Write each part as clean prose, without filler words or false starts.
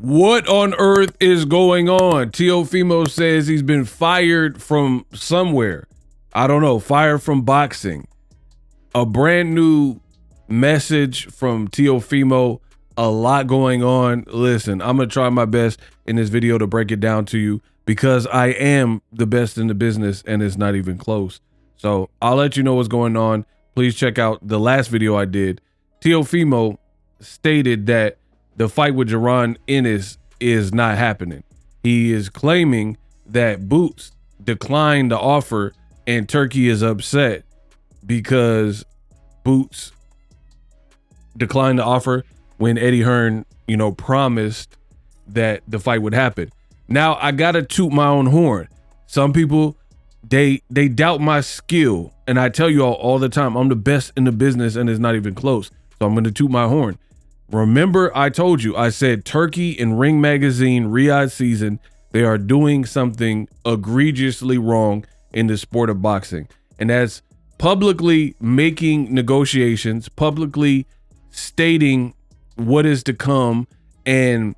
What on earth is going on? Teofimo says he's been fired from somewhere. I don't know, fired from boxing. A brand new message from Teofimo. A lot going on. Listen, I'm going to try my best in this video to break it down to you because I am the best in the business and it's not even close. So I'll let you know what's going on. Please check out the last video I did. Teofimo stated that the fight with Jaron Ennis is not happening. He is claiming that Boots declined the offer and Turki is upset because Boots declined the offer when Eddie Hearn, promised that the fight would happen. Now I gotta toot my own horn. Some people, they doubt my skill, and I tell you all the time, I'm the best in the business and it's not even close. So I'm gonna toot my horn. Remember, I told you, I said Turki and Ring Magazine Riyadh season, they are doing something egregiously wrong in the sport of boxing. And that's publicly making negotiations, publicly stating what is to come, and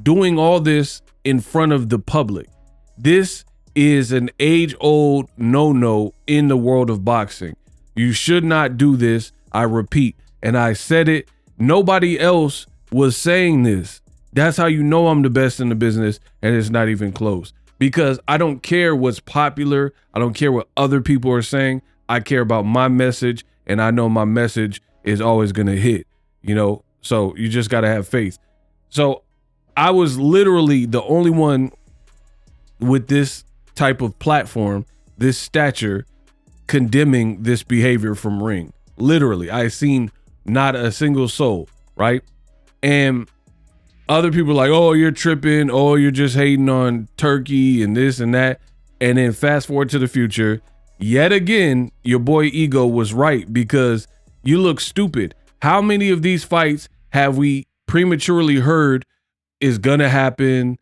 doing all this in front of the public. This is an age-old no-no in the world of boxing. You should not do this. I repeat, and I said it. Nobody else was saying this. That's how you know I'm the best in the business, and it's not even close. Because I don't care what's popular. I don't care what other people are saying. I care about my message, and I know my message is always going to hit, So you just got to have faith. So I was literally the only one with this type of platform, this stature, condemning this behavior from Ring. Literally, I seen not a single soul, right? And other people are like, oh, you're tripping. Oh, you're just hating on Turki and this and that. And then fast forward to the future. Yet again, your boy Ego was right because you look stupid. How many of these fights have we prematurely heard is gonna happen,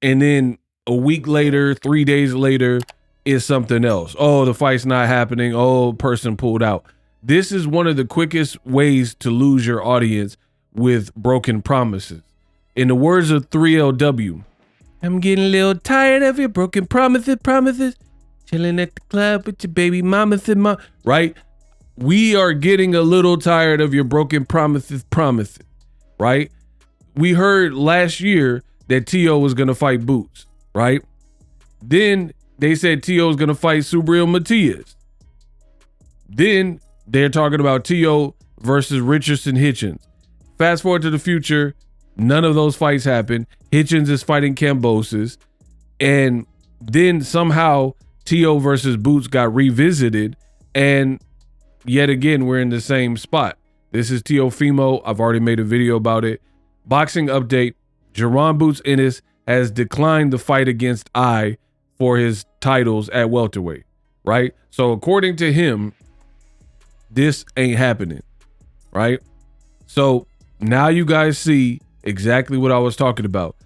and then a week later, 3 days later, is something else? Oh, the fight's not happening. Oh, person pulled out. This is one of the quickest ways to lose your audience with broken promises. In the words of 3LW, I'm getting a little tired of your broken promises. Chilling at the club with your baby mama, right? We are getting a little tired of your broken promises, right? We heard last year that Tio was going to fight Boots, right? Then they said Tio was going to fight Subriel Matias. Then they're talking about Tio versus Richardson Hitchens. Fast forward to the future, none of those fights happen. Hitchens is fighting Kambosos. And then somehow Tio versus Boots got revisited. And yet again, we're in the same spot. This is Teofimo. I've already made a video about it. Boxing update. Jaron Boots Ennis has declined the fight against I for his titles at welterweight, right? So according to him, this ain't happening, right? So now you guys see exactly what I was talking about.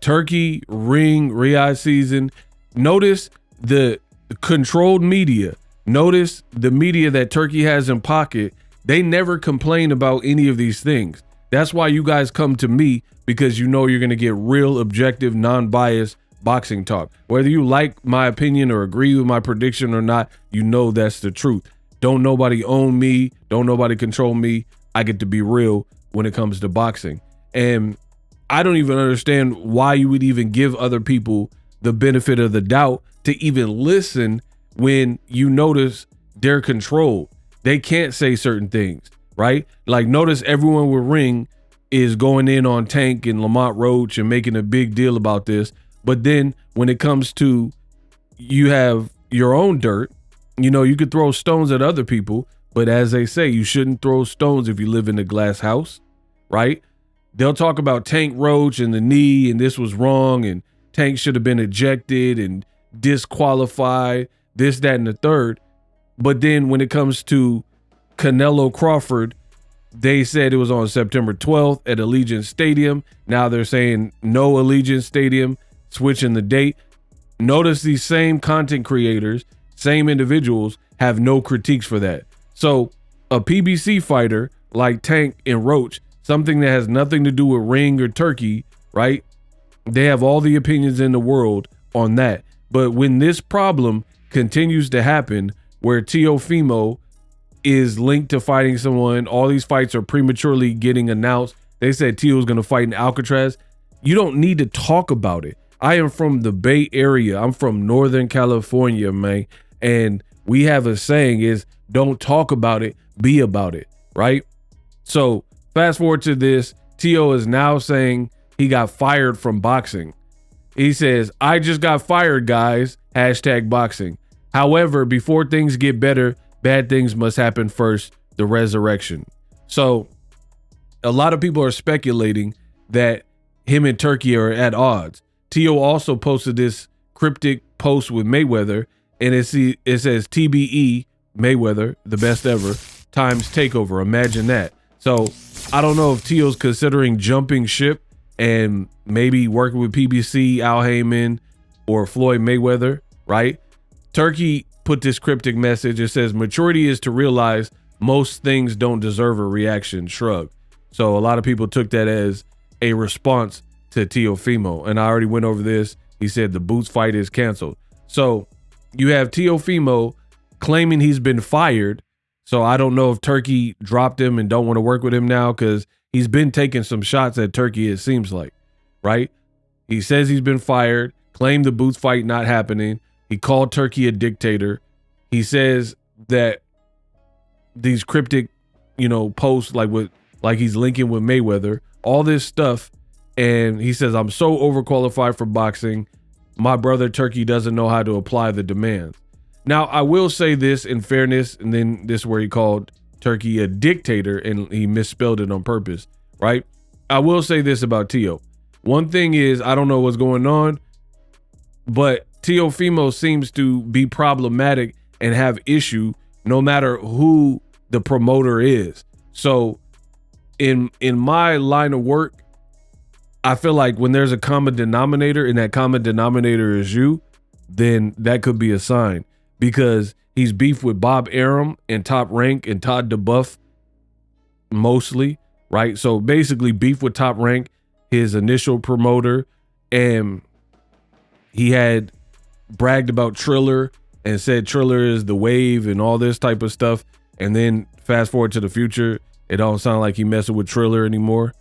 Turki, Ring, Riyadh season. Notice the controlled media. Notice the media that Turki has in pocket. They never complain about any of these things. That's why you guys come to me, because you know you're going to get real, objective, non-biased boxing talk. Whether you like my opinion or agree with my prediction or not, you know that's the truth. Don't nobody own me. Don't nobody control me. I get to be real when it comes to boxing. And I don't even understand why you would even give other people the benefit of the doubt to even listen when you notice they're controlled. They can't say certain things, right? Like, notice everyone with Ring is going in on Tank and Lamont Roach and making a big deal about this. But then when it comes to you have your own dirt, you could throw stones at other people, but as they say, you shouldn't throw stones if you live in a glass house, right? They'll talk about Tank Roach and the knee, and this was wrong, and Tank should have been ejected and disqualified, this, that, and the third. But then when it comes to Canelo Crawford, they said it was on September 12th at Allegiant Stadium. Now they're saying no Allegiant Stadium, switching the date. Notice these same content creators, same individuals, have no critiques for that. So a PBC fighter like Tank and Roach, something that has nothing to do with Ring or Turki, right? They have all the opinions in the world on that. But when this problem continues to happen, where Teofimo is linked to fighting someone, all these fights are prematurely getting announced. They said Teo is going to fight in Alcatraz. You don't need to talk about it. I am from the Bay Area. I'm from Northern California, man. And we have a saying is, don't talk about it, be about it, right? So fast forward to this, Teo is now saying he got fired from boxing. He says, I just got fired, guys, #boxing. However, before things get better, bad things must happen first, the resurrection. So a lot of people are speculating that him and Turki are at odds. Teo also posted this cryptic post with Mayweather, and it says TBE Mayweather, the best ever, times takeover. Imagine that. So I don't know if Teo's considering jumping ship and maybe working with PBC, Al Heyman, or Floyd Mayweather, right? Turki put this cryptic message. It says, maturity is to realize most things don't deserve a reaction, shrug. So a lot of people took that as a response to Teofimo. And I already went over this. He said the Boots fight is canceled. So you have Teofimo claiming he's been fired. So I don't know if Turki dropped him and don't want to work with him now, because he's been taking some shots at Turki, it seems like, right? He says he's been fired, claimed the Boots fight not happening. He called Turki a dictator. He says that these cryptic, posts like he's linking with Mayweather, all this stuff. And he says, I'm so overqualified for boxing. My brother Turki doesn't know how to apply the demands. Now, I will say this in fairness, and then this is where he called Turki a dictator and he misspelled it on purpose, right? I will say this about Teo. One thing is, I don't know what's going on, but Teofimo seems to be problematic and have issue no matter who the promoter is. So in my line of work, I feel like when there's a common denominator and that common denominator is you, then that could be a sign, because he's beefed with Bob Arum and Top Rank and Todd DeBuff mostly, right? So basically beef with Top Rank, his initial promoter, and he had bragged about Triller and said Triller is the wave and all this type of stuff. And then fast forward to the future, it don't sound like he messing with Triller anymore.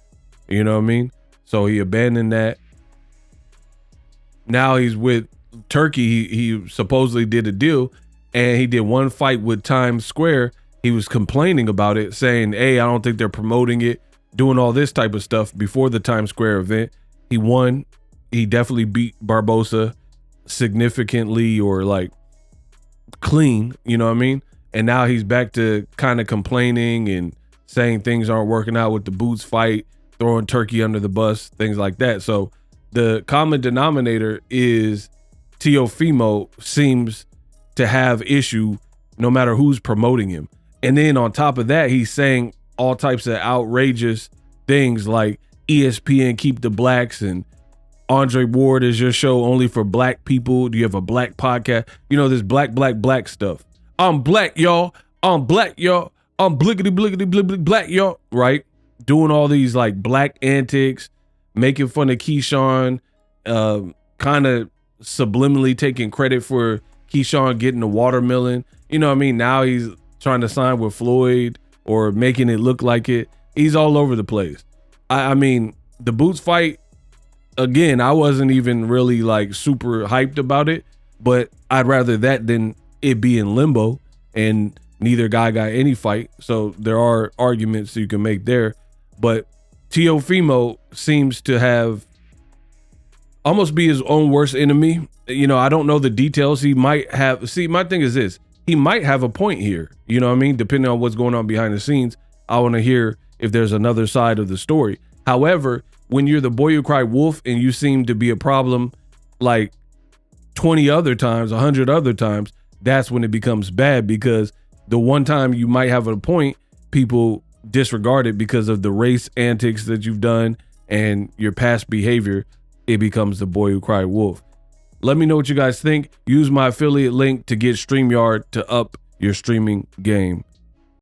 You know what I mean? So he abandoned that. Now he's with Turki. He supposedly did a deal, and he did one fight with Times Square. He was complaining about it, saying, hey, I don't think they're promoting it, doing all this type of stuff before the Times Square event. He won. He definitely beat Barbosa significantly, or like clean, you know what I mean? And now he's back to kind of complaining and saying things aren't working out with the Boots fight, throwing Turki under the bus, things like that. So the common denominator is Teofimo seems to have issue no matter who's promoting him. And then on top of that, he's saying all types of outrageous things like ESPN keep the blacks, and Andre Ward is your show only for black people. Do you have a black podcast? This black stuff. I'm black, y'all. I'm black, y'all. I'm blickety black, y'all. Right? Doing all these like black antics, making fun of Keyshawn, kind of subliminally taking credit for Keyshawn getting the watermelon. You know what I mean? Now he's trying to sign with Floyd or making it look like it. He's all over the place. I mean, the Boots fight, again, I wasn't even really like super hyped about it, but I'd rather that than it be in limbo and neither guy got any fight. So there are arguments you can make there. But Teofimo seems to have almost be his own worst enemy. I don't know the details. He might have, my thing is this, he might have a point here. You know what I mean? Depending on what's going on behind the scenes, I want to hear if there's another side of the story. However, when you're the boy who cried wolf and you seem to be a problem like 20 other times, 100 other times, that's when it becomes bad, because the one time you might have a point, people disregard it because of the race antics that you've done and your past behavior. It becomes the boy who cried wolf. Let me know what you guys think. Use my affiliate link to get StreamYard to up your streaming game.